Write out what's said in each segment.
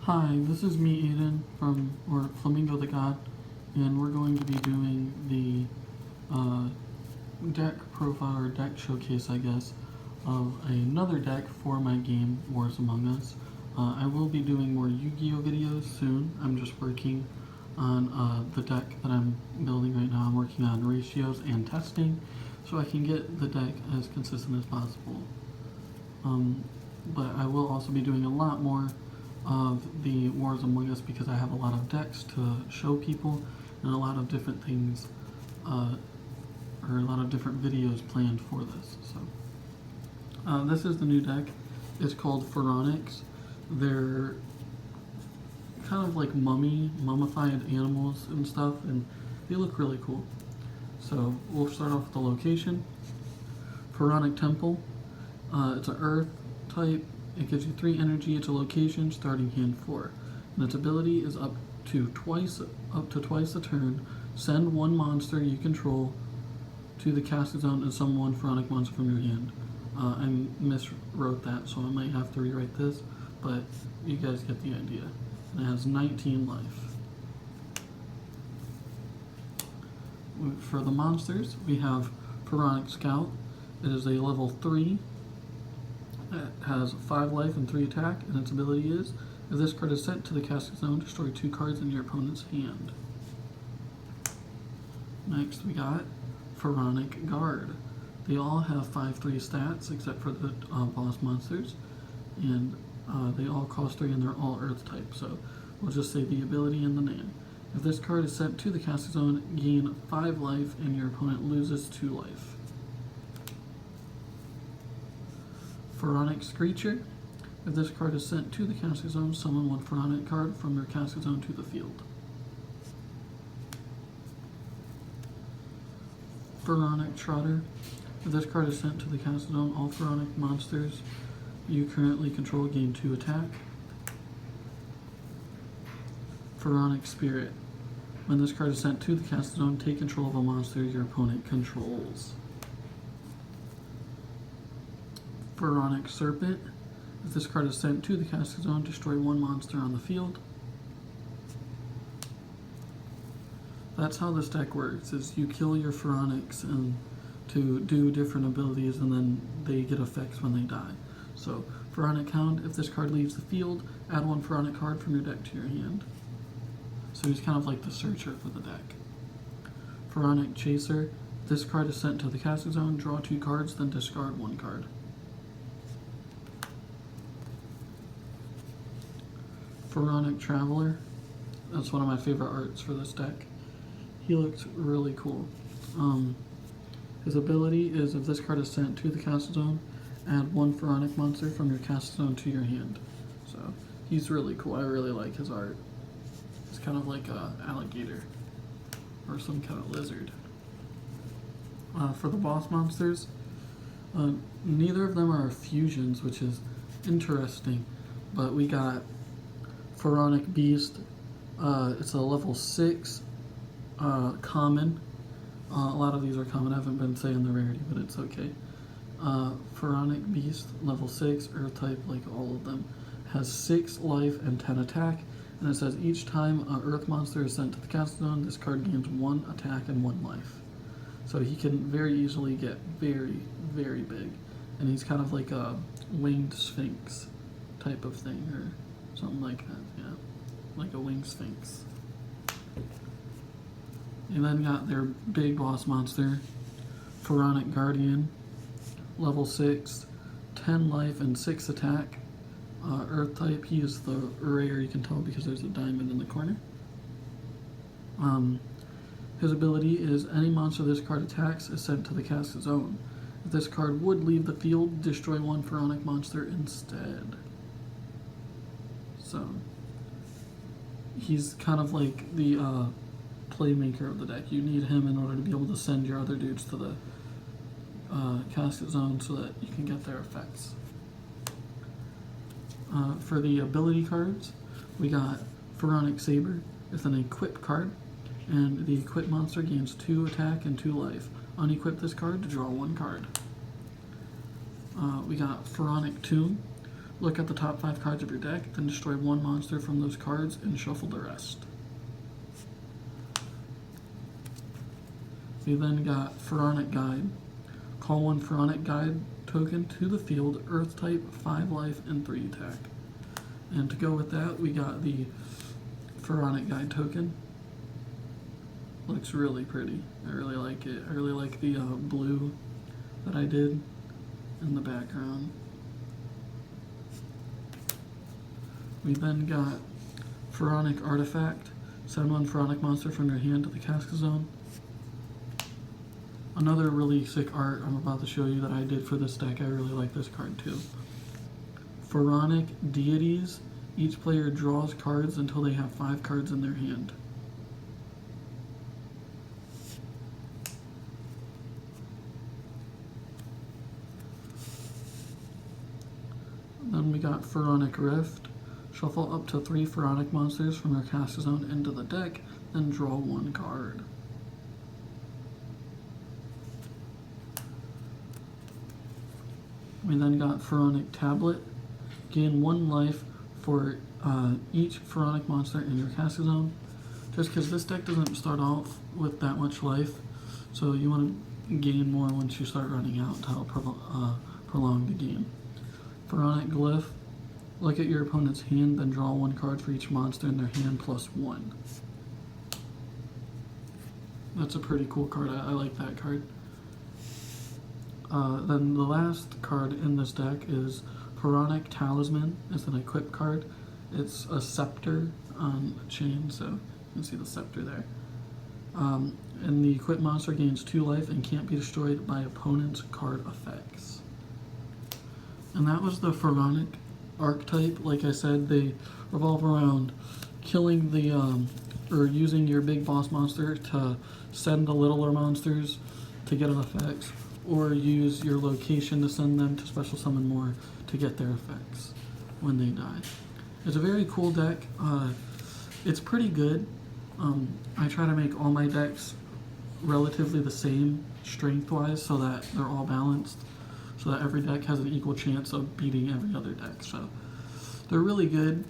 Hi, this is me, Aiden, or Flamingo the God, and we're going to be doing the deck profile or deck showcase, I guess, of another deck for my game, Wars Among Us. I will be doing more Yu-Gi-Oh videos soon. I'm just working on the deck that I'm building right now. I'm working on ratios and testing, so I can get the deck as consistent as possible. But I will also be doing a lot more of the Wars Among Us because I have a lot of decks to show people and a lot of different things, or a lot of different videos planned for this. So this is the new deck. It's called Pharonics. They're kind of like mummified animals and stuff, and they look really cool. So we'll start off with the location. Pharonic Temple. It's an Earth type. It gives you 3 energy. It's a location starting hand 4. And its ability is up to twice a turn. Send 1 monster you control to the casting zone and summon 1 Pharonic monster from your hand. I miswrote that, so I might have to rewrite this, but you guys get the idea. And it has 19 life. For the monsters, we have Pharonic Scout. It is a level 3. It has 5 life and 3 attack, and its ability is, if this card is sent to the casting zone, destroy 2 cards in your opponent's hand. Next we got Pharonic Guard. They all have 5/3 stats except for the boss monsters, and they all cost 3 and they're all Earth type, so we'll just say the ability and the name. If this card is sent to the casting zone, gain 5 life and your opponent loses 2 life. Pharonic Screecher. If this card is sent to the casting zone, summon 1 Pharonic card from your casting zone to the field. Pharonic Trotter. If this card is sent to the casting zone, all Pharonic monsters you currently control gain 2 attack. Pharonic Spirit. When this card is sent to the casting zone, take control of a monster your opponent controls. Pharonic Serpent. If this card is sent to the casting zone, destroy 1 monster on the field. That's how this deck works, is you kill your Pharonics and to do different abilities, and then they get effects when they die. So, Pharonic Hound, if this card leaves the field, add 1 Pharonic card from your deck to your hand. So he's kind of like the searcher for the deck. Pharonic Chaser. If this card is sent to the casting zone, draw 2 cards, then discard 1 card. Pharonic Traveler. That's one of my favorite arts for this deck. He looks really cool. His ability is, if this card is sent to the casting zone, add 1 Pharonic monster from your casting zone to your hand. So he's really cool. I really like his art. It's kind of like an alligator or some kind of lizard. For the boss monsters, neither of them are fusions, which is interesting, but we got Pharonic Beast. It's a level 6 common. A lot of these are common. I haven't been saying the rarity, but it's okay. Pharonic Beast, level 6, Earth type, like all of them, has 6 life and 10 attack, and it says each time an Earth monster is sent to the casting zone, this card gains 1 attack and 1 life. So he can very easily get very, very big, and he's kind of like a winged sphinx type of thing, or something like that, yeah, like a winged sphinx. And then got their big boss monster, Pharonic Guardian, level 6, 10 life and 6 attack, Earth type. He is the rare, you can tell because there's a diamond in the corner. His ability is, any monster this card attacks is sent to the casting zone. If this card would leave the field, destroy 1 Pharonic monster instead. So he's kind of like the playmaker of the deck. You need him in order to be able to send your other dudes to the casting zone so that you can get their effects. For the ability cards, we got Pharonic Saber. It's an equip card, and the equip monster gains 2 attack and 2 life. Unequip this card to draw 1 card. We got Pharonic Tomb. Look at the top 5 cards of your deck, then destroy 1 monster from those cards and shuffle the rest. We then got Pharonic Guide. Call 1 Pharonic Guide token to the field, Earth type, 5 life, and 3 attack. And to go with that, we got the Pharonic Guide token. Looks really pretty. I really like it. I really like the blue that I did in the background. We then got Pharonic Artifact. Send 1 Pharonic monster from your hand to the Casca Zone. Another really sick art I'm about to show you that I did for this deck. I really like this card too. Pharonic Deities. Each player draws cards until they have 5 cards in their hand. Then we got Pharonic Rift. Shuffle up to 3 Pharonic monsters from your Casca Zone into the deck, then draw 1 card. We then got Pharonic Tablet. Gain 1 life for each Pharonic monster in your Casca Zone. Just because this deck doesn't start off with that much life, so you want to gain more once you start running out to help prolong the game. Pharonic Glyph. Look at your opponent's hand, then draw 1 card for each monster in their hand plus 1. That's a pretty cool card. I like that card. Then the last card in this deck is Pharonic Talisman. It's an equip card. It's a scepter on a chain, so you can see the scepter there. And the equipped monster gains 2 life and can't be destroyed by opponent's card effects. And that was the Pharonic archetype. Like I said, they revolve around killing the or using your big boss monster to send the littler monsters to get effects, or use your location to send them to special summon more to get their effects when they die. It's a very cool deck. It's pretty good. I try to make all my decks relatively the same strength-wise so that they're all balanced, so that every deck has an equal chance of beating every other deck. So they're really good.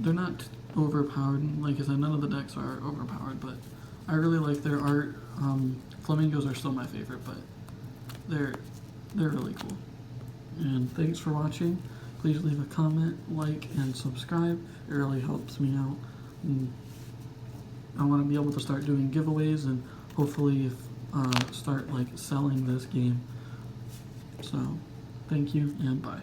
They're not overpowered. Like I said, none of the decks are overpowered, but I really like their art. Flamingos are still my favorite, but they're really cool. And thanks for watching. Please leave a comment, like, and subscribe. It really helps me out. And I want to be able to start doing giveaways and hopefully start like selling this game. So thank you and bye.